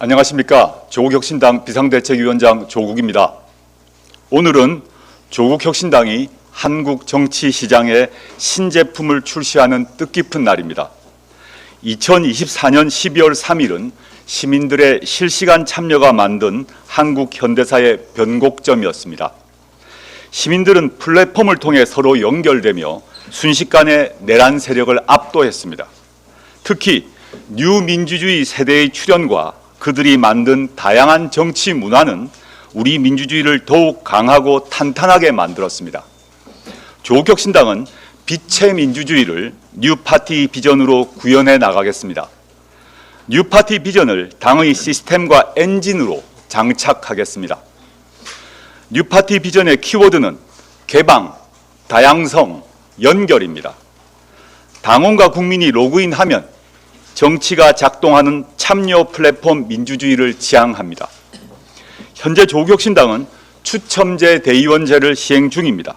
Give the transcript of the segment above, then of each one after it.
안녕하십니까. 조국혁신당 비상대책위원장 조국입니다. 오늘은 조국혁신당이 한국 정치 시장에 신제품을 출시하는 뜻깊은 날입니다. 2024년 12월 3일은 시민들의 실시간 참여가 만든 한국 현대사의 변곡점이었습니다. 시민들은 플랫폼을 통해 서로 연결되며 순식간에 내란 세력을 압도했습니다. 특히 뉴민주주의 세대의 출현과 그들이 만든 다양한 정치 문화는 우리 민주주의를 더욱 강하고 탄탄하게 만들었습니다. 조국혁신당은 빛의 민주주의를 뉴파티 비전으로 구현해 나가겠습니다. 뉴파티 비전을 당의 시스템과 엔진으로 장착하겠습니다. 뉴파티 비전의 키워드는 개방, 다양성, 연결입니다. 당원과 국민이 로그인하면 정치가 작동하는 참여 플랫폼 민주주의를 지향합니다. 현재 조국혁신당은 추첨제 대의원제를 시행 중입니다.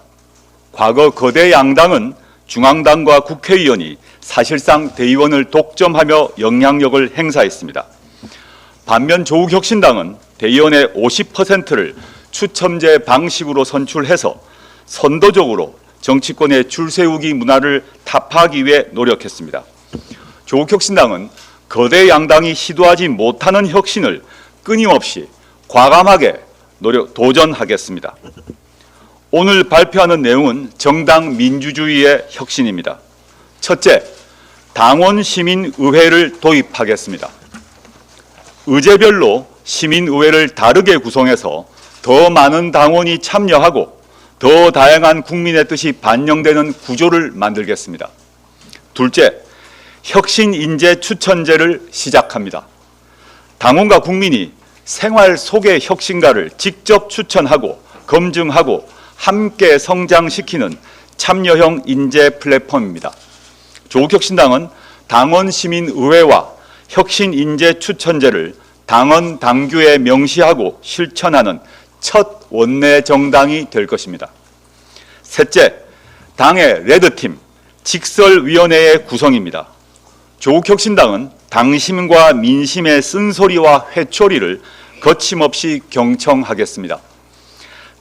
과거 거대 양당은 중앙당과 국회의원이 사실상 대의원을 독점하며 영향력을 행사했습니다. 반면 조국혁신당은 대의원의 50%를 추첨제 방식으로 선출해서 선도적으로 정치권의 줄세우기 문화를 타파하기 위해 노력했습니다. 조국혁신당은 거대 양당이 시도하지 못하는 혁신을 끊임없이 과감하게 도전하겠습니다. 오늘 발표하는 내용은 정당 민주주의의 혁신입니다. 첫째, 당원 시민의회를 도입하겠습니다. 의제별로 시민의회를 다르게 구성해서 더 많은 당원이 참여하고 더 다양한 국민의 뜻이 반영되는 구조를 만들겠습니다. 둘째, 혁신 인재 추천제를 시작합니다. 당원과 국민이 생활 속의 혁신가를 직접 추천하고 검증하고 함께 성장시키는 참여형 인재 플랫폼입니다. 조국혁신당은 당원 시민의회와 혁신 인재 추천제를 당원 당규에 명시하고 실천하는 첫 원내 정당이 될 것입니다. 셋째, 당의 레드팀 직설위원회의 구성입니다. 조국혁신당은 당심과 민심의 쓴소리와 회초리를 거침없이 경청하겠습니다.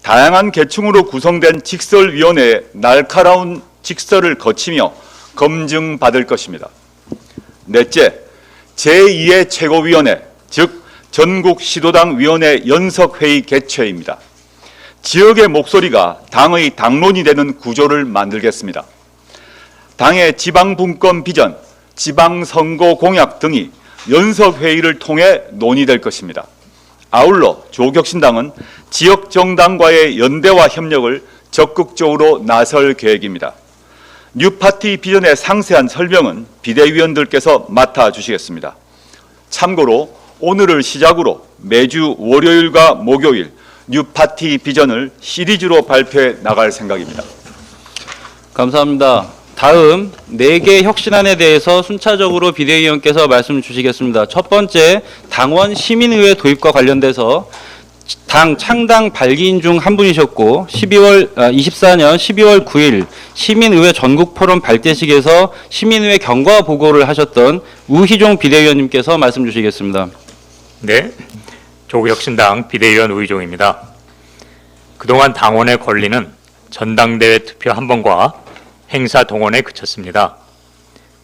다양한 계층으로 구성된 직설위원회의 날카로운 직설을 거치며 검증받을 것입니다. 넷째, 제2의 최고위원회, 즉 전국시도당위원회 연석회의 개최입니다. 지역의 목소리가 당의 당론이 되는 구조를 만들겠습니다. 당의 지방분권 비전, 지방선거 공약 등이 연석회의를 통해 논의될 것입니다. 아울러 조국혁신당은 지역정당과의 연대와 협력을 적극적으로 나설 계획입니다. 뉴파티 비전의 상세한 설명은 비대위원들께서 맡아주시겠습니다. 참고로 오늘을 시작으로 매주 월요일과 목요일 뉴파티 비전을 시리즈로 발표해 나갈 생각입니다. 감사합니다. 다음 4개 혁신안에 대해서 순차적으로 비대위원께서 말씀 주시겠습니다. 첫 번째, 당원 시민의회 도입과 관련돼서 당 창당 발기인 중 한 분이셨고 24년 12월 9일 시민의회 전국포럼 발대식에서 시민의회 경과 보고를 하셨던 우희종 비대위원님께서 말씀 주시겠습니다. 네, 조국혁신당 비대위원 우희종입니다. 그동안 당원의 권리는 전당대회 투표 한 번과 행사 동원에 그쳤습니다.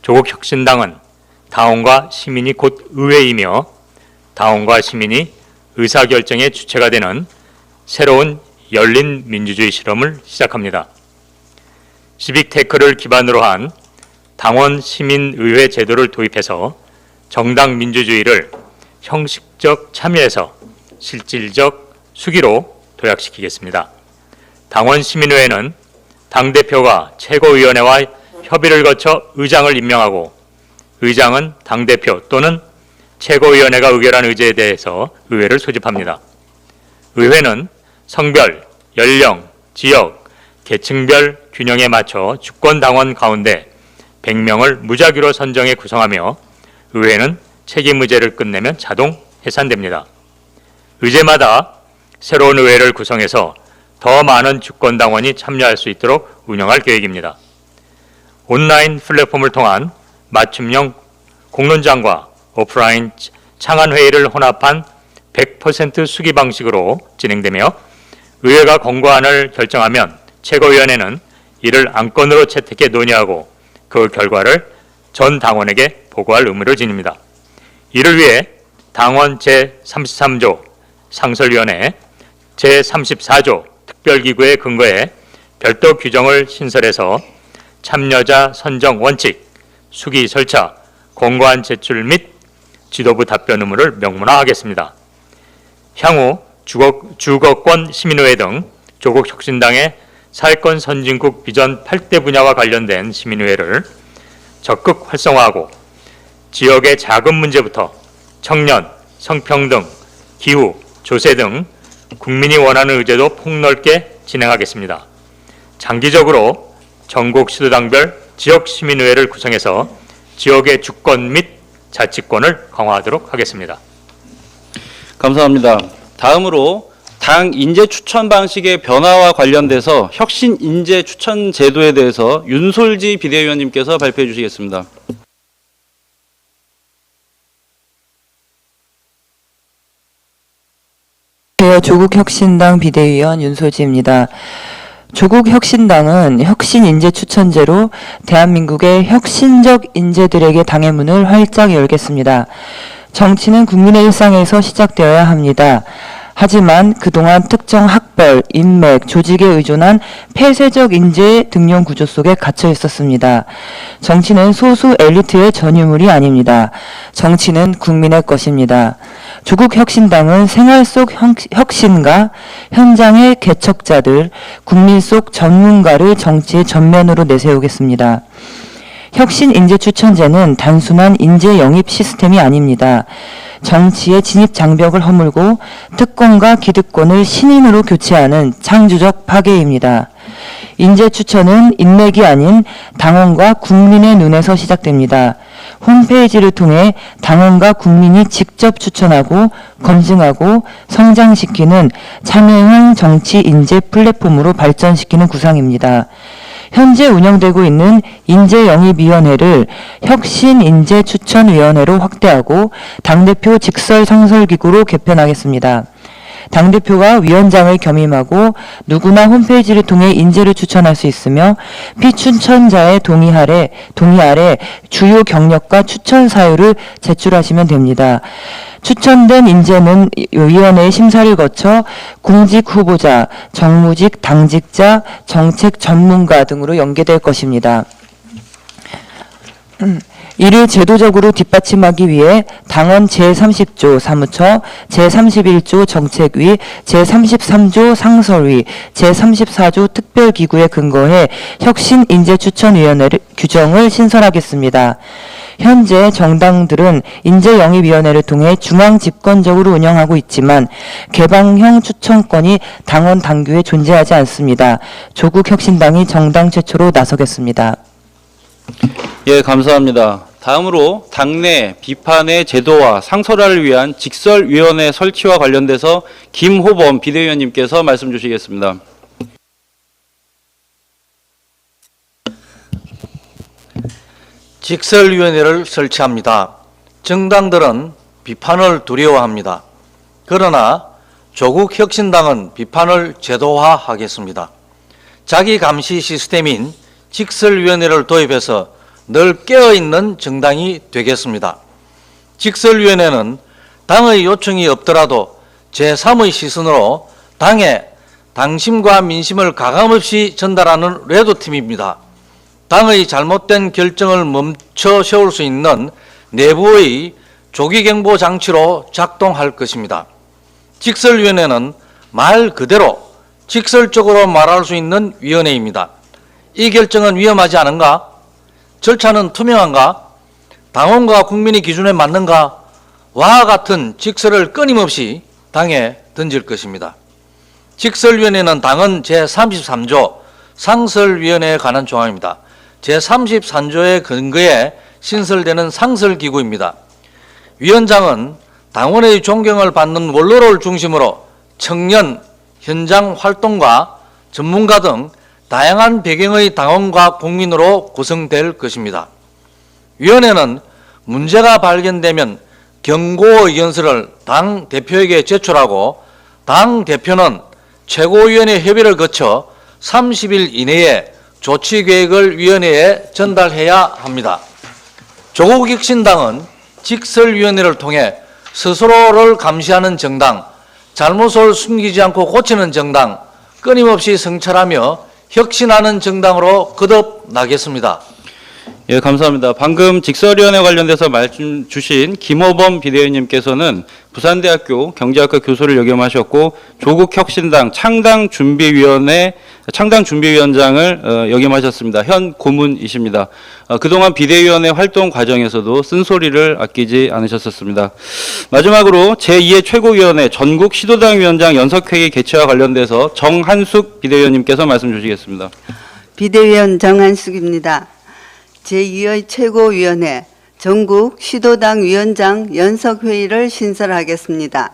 조국혁신당은 당원과 시민이 곧 의회이며 당원과 시민이 의사결정의 주체가 되는 새로운 열린 민주주의 실험을 시작합니다. 시빅테크를 기반으로 한 당원 시민의회 제도를 도입해서 정당 민주주의를 형식적 참여에서 실질적 수기로 도약시키겠습니다. 당원 시민의회는 당대표가 최고위원회와 협의를 거쳐 의장을 임명하고 의장은 당대표 또는 최고위원회가 의결한 의제에 대해서 의회를 소집합니다. 의회는 성별, 연령, 지역, 계층별 균형에 맞춰 주권당원 가운데 100명을 무작위로 선정해 구성하며 의회는 책임 의제를 끝내면 자동 해산됩니다. 의제마다 새로운 의회를 구성해서 더 많은 주권당원이 참여할 수 있도록 운영할 계획입니다. 온라인 플랫폼을 통한 맞춤형 공론장과 오프라인 창안회의를 혼합한 100% 수기 방식으로 진행되며 의회가 권고안을 결정하면 최고위원회는 이를 안건으로 채택해 논의하고 그 결과를 전 당원에게 보고할 의무를 지닙니다. 이를 위해 당원 제33조 상설위원회 제34조 특별기구에 근거해 별도 규정을 신설해서 참여자 선정 원칙, 수기 절차, 권고안 제출 및 지도부 답변 의무를 명문화하겠습니다. 향후 주거권 시민의회 등 조국 혁신당의 사회권 선진국 비전 8대 분야와 관련된 시민의회를 적극 활성화하고 지역의 작은 문제부터 청년, 성평등, 기후, 조세 등 국민이 원하는 의제도 폭넓게 진행하겠습니다. 장기적으로 전국 시도당별 지역 시민의회를 구성해서 지역의 주권 및 자치권을 강화하도록 하겠습니다. 감사합니다. 다음으로 당 인재 추천 방식의 변화와 관련돼서 혁신 인재 추천 제도에 대해서 윤솔지 비대위원님께서 발표해 주시겠습니다. 조국혁신당 비대위원 윤솔지입니다. 조국혁신당은 혁신인재추천제로 대한민국의 혁신적 인재들에게 당의 문을 활짝 열겠습니다. 정치는 국민의 일상에서 시작되어야 합니다. 하지만 그동안 특정 학벌, 인맥, 조직에 의존한 폐쇄적 인재 등용 구조 속에 갇혀 있었습니다. 정치는 소수 엘리트의 전유물이 아닙니다. 정치는 국민의 것입니다. 조국혁신당은 생활 속 혁신가, 현장의 개척자들, 국민 속 전문가를 정치의 전면으로 내세우겠습니다. 혁신 인재 추천제는 단순한 인재 영입 시스템이 아닙니다. 정치의 진입 장벽을 허물고 특권과 기득권을 신인으로 교체하는 창조적 파괴입니다. 인재 추천은 인맥이 아닌 당원과 국민의 눈에서 시작됩니다. 홈페이지를 통해 당원과 국민이 직접 추천하고 검증하고 성장시키는 참여형 정치 인재 플랫폼으로 발전시키는 구상입니다. 현재 운영되고 있는 인재영입위원회를 혁신인재추천위원회로 확대하고 당대표 직설상설기구로 개편하겠습니다. 당대표가 위원장을 겸임하고 누구나 홈페이지를 통해 인재를 추천할 수 있으며 피추천자의 동의 아래 주요 경력과 추천 사유를 제출하시면 됩니다. 추천된 인재는 위원회의 심사를 거쳐 공직 후보자, 정무직, 당직자, 정책 전문가 등으로 연계될 것입니다. 이를 제도적으로 뒷받침하기 위해 당원 제30조 사무처, 제31조 정책위, 제33조 상설위, 제34조 특별기구에 근거해 혁신인재추천위원회 규정을 신설하겠습니다. 현재 정당들은 인재영입위원회를 통해 중앙집권적으로 운영하고 있지만 개방형 추천권이 당원 당규에 존재하지 않습니다. 조국혁신당이 정당 최초로 나서겠습니다. 예, 감사합니다. 다음으로 당내 비판의 제도와 상설화를 위한 직설위원회 설치와 관련돼서 김호범 비대위원님께서 말씀 주시겠습니다. 직설위원회를 설치합니다. 정당들은 비판을 두려워합니다. 그러나 조국혁신당은 비판을 제도화하겠습니다. 자기 감시 시스템인 직설위원회를 도입해서 늘 깨어있는 정당이 되겠습니다. 직설위원회는 당의 요청이 없더라도 제3의 시선으로 당의 당심과 민심을 가감없이 전달하는 레도팀입니다. 당의 잘못된 결정을 멈춰 세울 수 있는 내부의 조기경보 장치로 작동할 것입니다. 직설위원회는 말 그대로 직설적으로 말할 수 있는 위원회입니다. 이 결정은 위험하지 않은가? 절차는 투명한가? 당원과 국민의 기준에 맞는가? 와 같은 직설을 끊임없이 당에 던질 것입니다. 직설위원회는 당헌 제33조 상설위원회에 관한 조항입니다. 제33조의 근거에 신설되는 상설기구입니다. 위원장은 당원의 존경을 받는 원로를 중심으로 청년, 현장 활동가, 전문가 등 다양한 배경의 당원과 국민으로 구성될 것입니다. 위원회는 문제가 발견되면 경고 의견서를 당 대표에게 제출하고 당 대표는 최고위원회 협의를 거쳐 30일 이내에 조치 계획을 위원회에 전달해야 합니다. 조국혁신당은 직설위원회를 통해 스스로를 감시하는 정당, 잘못을 숨기지 않고 고치는 정당, 끊임없이 성찰하며 혁신하는 정당으로 거듭나겠습니다. 예, 감사합니다. 방금 직설위원회 관련돼서 말씀 주신 김호범 비대위원님께서는 부산대학교 경제학과 교수를 역임하셨고 조국혁신당 창당준비위원장을 역임하셨습니다. 현 고문이십니다. 그동안 비대위원회 활동 과정에서도 쓴소리를 아끼지 않으셨었습니다. 마지막으로 제2회 최고위원회 전국 시도당 위원장 연석회의 개최와 관련돼서 정한숙 비대위원님께서 말씀 주시겠습니다. 비대위원 정한숙입니다. 제2의 최고위원회 전국 시도당 위원장 연석회의를 신설하겠습니다.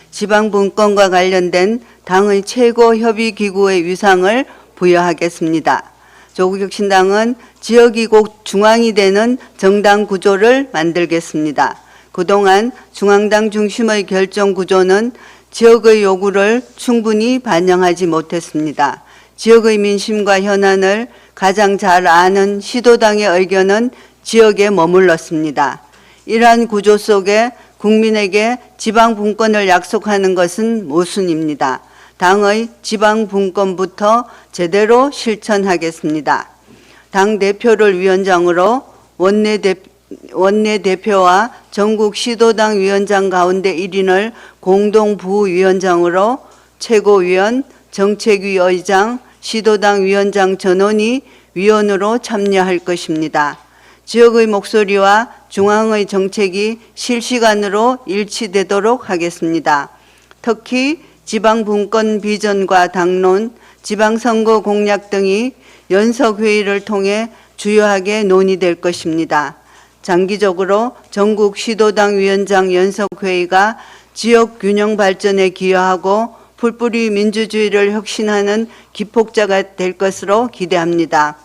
지방분권과 관련된 당의 최고협의기구의 위상을 부여하겠습니다. 조국혁신당은 지역이 곧 중앙이 되는 정당 구조를 만들겠습니다. 그동안 중앙당 중심의 결정 구조는 지역의 요구를 충분히 반영하지 못했습니다. 지역의 민심과 현안을 가장 잘 아는 시도당의 의견은 지역에 머물렀습니다. 이러한 구조 속에 국민에게 지방분권을 약속하는 것은 모순입니다. 당의 지방분권부터 제대로 실천하겠습니다. 당대표를 위원장으로 원내대표와 전국 시도당 위원장 가운데 1인을 공동부위원장으로 최고위원, 정책위 의장, 시도당 위원장 전원이 위원으로 참여할 것입니다. 지역의 목소리와 중앙의 정책이 실시간으로 일치되도록 하겠습니다. 특히 지방분권 비전과 당론, 지방선거 공약 등이 연석회의를 통해 주요하게 논의될 것입니다. 장기적으로 전국 시도당 위원장 연석회의가 지역 균형 발전에 기여하고 풀뿌리 민주주의를 혁신하는 기폭자가 될 것으로 기대합니다.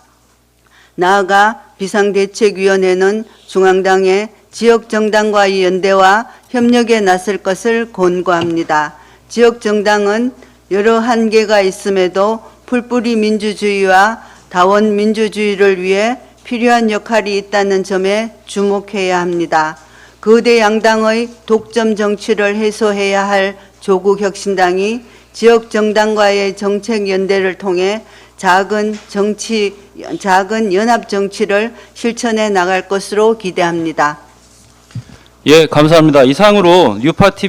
나아가 비상대책위원회는 중앙당의 지역정당과의 연대와 협력에 나설 것을 권고합니다. 지역정당은 여러 한계가 있음에도 풀뿌리 민주주의와 다원 민주주의를 위해 필요한 역할이 있다는 점에 주목해야 합니다. 거대 양당의 독점 정치를 해소해야 할 조국혁신당이 지역정당과의 정책 연대를 통해 작은 연합 정치를 실천해 나갈 것으로 기대합니다. 예, 감사합니다. 이상으로 뉴파티